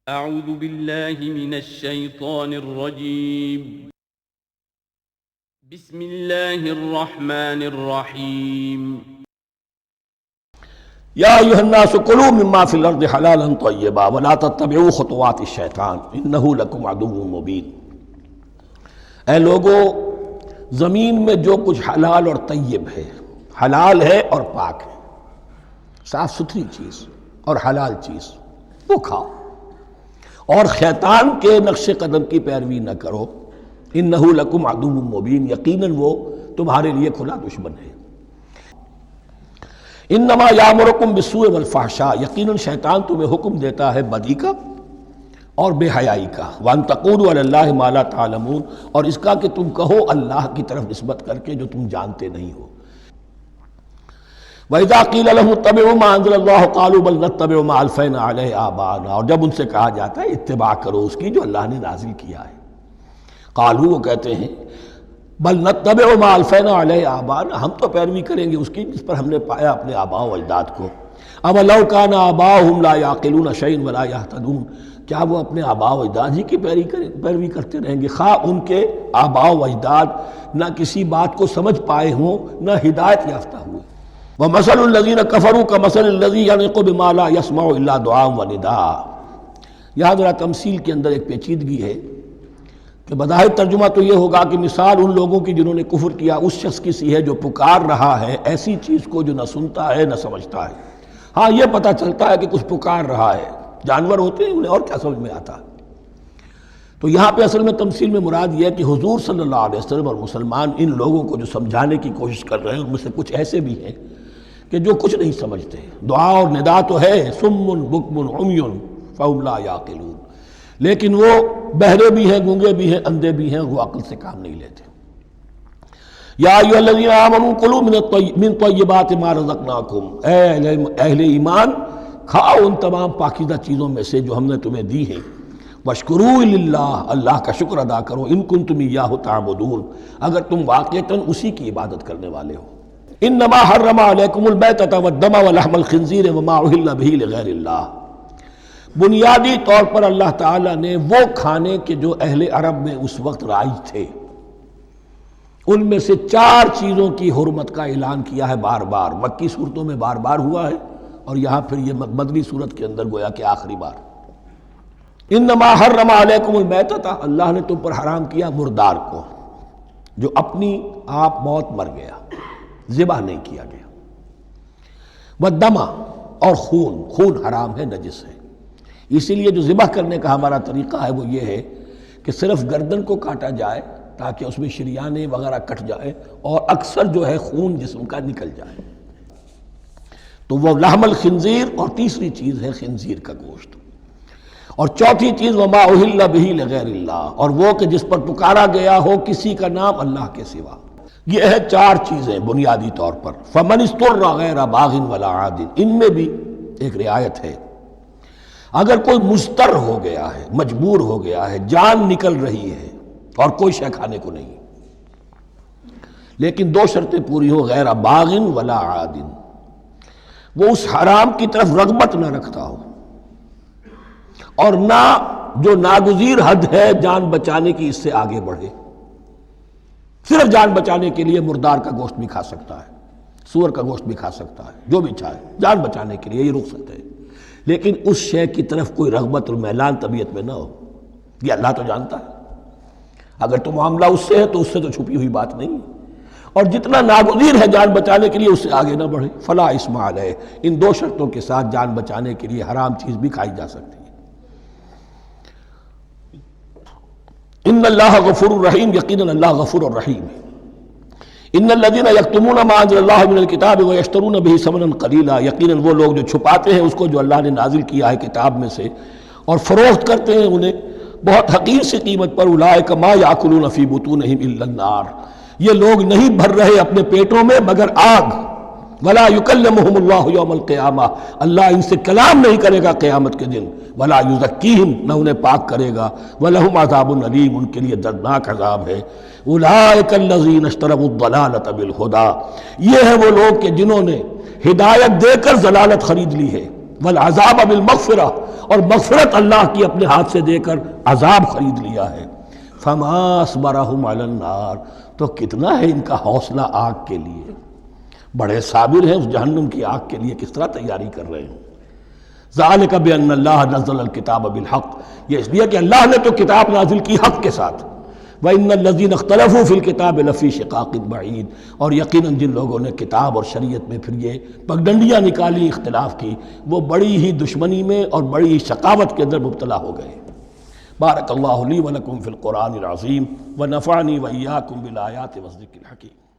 اعوذ باللہ من الشیطان الرجیم بسم اللہ الرحمن الرحیم یا ایھا الناس کلوا مما فی الارض حلالا طیبا ولا تتبعوا خطوات الشیطان انہ لکم عدو مبین۔ اے لوگو، زمین میں جو کچھ حلال اور طیب ہے، حلال ہے اور پاک ہے، صاف ستھری چیز اور حلال چیز، وہ کھاؤ، اور شیطان کے نقش قدم کی پیروی نہ کرو، انہ لکم عدو مبین، یقیناً وہ تمہارے لیے کھلا دشمن ہے۔ انما یامرکم بالسوء والفحشاء، یقیناً شیطان تمہیں حکم دیتا ہے بدی کا اور بے حیائی کا، وان تقولوا علی اللہ ما لا تعلمون، اور اس کا کہ تم کہو اللہ کی طرف نسبت کر کے جو تم جانتے نہیں ہو۔ وَإِذَا قِيلَ لَهُمُ اتَّبِعُوا مَا أَنزَلَ اللَّهُ قَالُوا بَلْ نَتَّبِعُ مَا أَلْفَيْنَا عَلَيْهِ آبَاءَنَا، اور جب ان سے کہا جاتا ہے اتباع کرو اس کی جو اللہ نے نازل کیا ہے، قالوا، وہ کہتے ہیں بل نتبع ما الفینا علیہ آباءنا، ہم تو پیروی کریں گے اس کی جس پر ہم نے پایا اپنے آباء و اجداد کو۔ اولو کان آباؤہم لا یعقلون شیئا ولا یہتدون، کیا وہ اپنے آباء و اجداد ہی کی پیروی کرتے رہیں گے، خواہ ان کے آباء و اجداد نہ کسی بات کو سمجھ پائے ہوں نہ ہدایت یافتہ ہوئے۔ ومثل الذین کفروا کمثل الذی ینطق بما لا یسمع الا دعاء ونداء، یہاں ذرا تمثیل کے اندر ایک پیچیدگی ہے کہ بظاہر ترجمہ تو یہ ہوگا کہ مثال ان لوگوں کی جنہوں نے کفر کیا اس شخص کی سی ہے جو پکار رہا ہے ایسی چیز کو جو نہ سنتا ہے نہ سمجھتا ہے۔ ہاں یہ پتہ چلتا ہے کہ کچھ پکار رہا ہے، جانور ہوتے ہیں انہیں اور کیا سمجھ میں آتا ہے۔ تو یہاں پہ اصل میں تمثیل میں مراد یہ ہے کہ حضور صلی اللہ علیہ وسلم اور مسلمان ان لوگوں کو جو سمجھانے کی کوشش کر رہے ہیں ان میں سے کچھ ایسے بھی ہیں کہ جو کچھ نہیں سمجھتے، دعا اور ندا تو ہے، صم بکم عمی فہم لا یعقلون، لیکن وہ بہرے بھی ہیں، گونگے بھی ہیں، اندھے بھی ہیں، وہ عقل سے کام نہیں لیتے۔ یا ایھا الذین آمنوا کلوا من طیبات ما رزقناکم، اے اہل ایمان، کھاؤ ان تمام پاکیزہ چیزوں میں سے جو ہم نے تمہیں دی ہیں، واشکروا للہ، اللہ کا شکر ادا کرو، ان کنتم ایاہ تعبدون، اگر تم واقعتاً اسی کی عبادت کرنے والے ہو۔ انما حرم علیکم المیتۃ والدم ولحم الخنزیر وما اہل بہ لغیر اللہ، بنیادی طور پر اللہ تعالیٰ نے وہ کھانے کے جو اہل عرب میں اس وقت رائج تھے ان میں سے 4 چیزوں کی حرمت کا اعلان کیا ہے، بار بار مکی صورتوں میں بار بار ہوا ہے، اور یہاں پھر یہ مدنی صورت کے اندر گویا کہ آخری بار۔ انما حرم علیکم المیتۃ، اللہ نے تم پر حرام کیا مردار کو، جو اپنی آپ موت مر گیا، ذبح نہیں کیا گیا، والدم، اور خون حرام ہے، نجس ہے۔ اسی لیے جو ذبح کرنے کا ہمارا طریقہ ہے وہ یہ ہے کہ صرف گردن کو کاٹا جائے تاکہ اس میں شریانے وغیرہ کٹ جائے اور اکثر جو ہے خون جسم کا نکل جائے، تو وہ لحم الخنزیر، اور تیسری چیز ہے خنزیر کا گوشت، اور چوتھی چیز وما اہل بہ لغیر اللہ، اور وہ کہ جس پر پکارا گیا ہو کسی کا نام اللہ کے سوا۔ یہ ہے 4 چیزیں بنیادی طور پر۔ فمن اضطر غیر باغ ولا عاد، ان میں بھی ایک رعایت ہے، اگر کوئی مضطر ہو گیا ہے، مجبور ہو گیا ہے، جان نکل رہی ہے اور کوئی شے کھانے کو نہیں، لیکن 2 شرطیں پوری ہو، غیر باغ ولا عاد، وہ اس حرام کی طرف رغبت نہ رکھتا ہو، اور نہ جو ناگزیر حد ہے جان بچانے کی اس سے آگے بڑھے۔ صرف جان بچانے کے لیے مردار کا گوشت بھی کھا سکتا ہے، سور کا گوشت بھی کھا سکتا ہے، جو بھی چاہے، جان بچانے کے لیے یہ رخصت ہے، لیکن اس شے کی طرف کوئی رغبت اور میلان طبیعت میں نہ ہو۔ یہ اللہ تو جانتا ہے، اگر تو معاملہ اس سے ہے تو اس سے تو چھپی ہوئی بات نہیں، اور جتنا ناگزیر ہے جان بچانے کے لیے اس سے آگے نہ بڑھے۔ فلا اثم علیہ، ان 2 شرطوں کے ساتھ جان بچانے کے لیے حرام چیز بھی کھائی جا سکتی ہے۔ ان اللہ غفور الرحیم، یقیناً اللہ غفور الرحیم ہے۔ ان الذین یکتمون ما انزل اللہ من الکتاب ویشترون بہ ثمنا قلیلا، یقیناً وہ لوگ جو چھپاتے ہیں اس کو جو اللہ نے نازل کیا ہے کتاب میں سے اور فروخت کرتے ہیں انہیں بہت حقیر سی قیمت پر، اولئک ما یاکلون فی بطونہم الا النار، یہ لوگ نہیں بھر رہے اپنے پیٹوں میں مگر آگ۔ ولا یکلمہم اللہ یوم القیامہ، اللہ ان سے کلام نہیں کرے گا قیامت کے دن، ولا یزکیہم، نہ انہیں پاک کرے گا، ولہم عذاب علیم، ان کے لیے دردناک عذاب ہے۔ اولئک الذین اشتروا الضلالۃ بالہدی، یہ ہیں وہ لوگ کہ جنہوں نے ہدایت دے کر ضلالت خرید لی ہے۔ والعذاب بالمغفرہ، اور مغفرت اللہ کی اپنے ہاتھ سے دے کر عذاب خرید لیا ہے۔ فما اصبرہم علی النار، تو کتنا ہے ان کا حوصلہ آگ کے لیے، بڑے صابر ہیں اس جہنم کی آگ کے لیے، کس طرح تیاری کر رہے ہیں۔ ذالک بان اللہ نزل الکتاب بالحق، یہ اس لیے کہ اللہ نے تو کتاب نازل کی حق کے ساتھ۔ وَإِنَّ الَّذِينَ اخْتَلَفُوا فِي الْكِتَابِ لَفِي شِقَاقٍ بَعِيدٍ، اور یقیناً جن لوگوں نے کتاب اور شریعت میں پھر یہ پگڈنڈیاں نکالی، اختلاف کی، وہ بڑی ہی دشمنی میں اور بڑی ہی شقاوت کے اندر مبتلا ہو گئے۔ بارک اللہ لی ولکم فی القرآن العظیم ونفعنی وإیاکم بالآیات والذکر الحکیم۔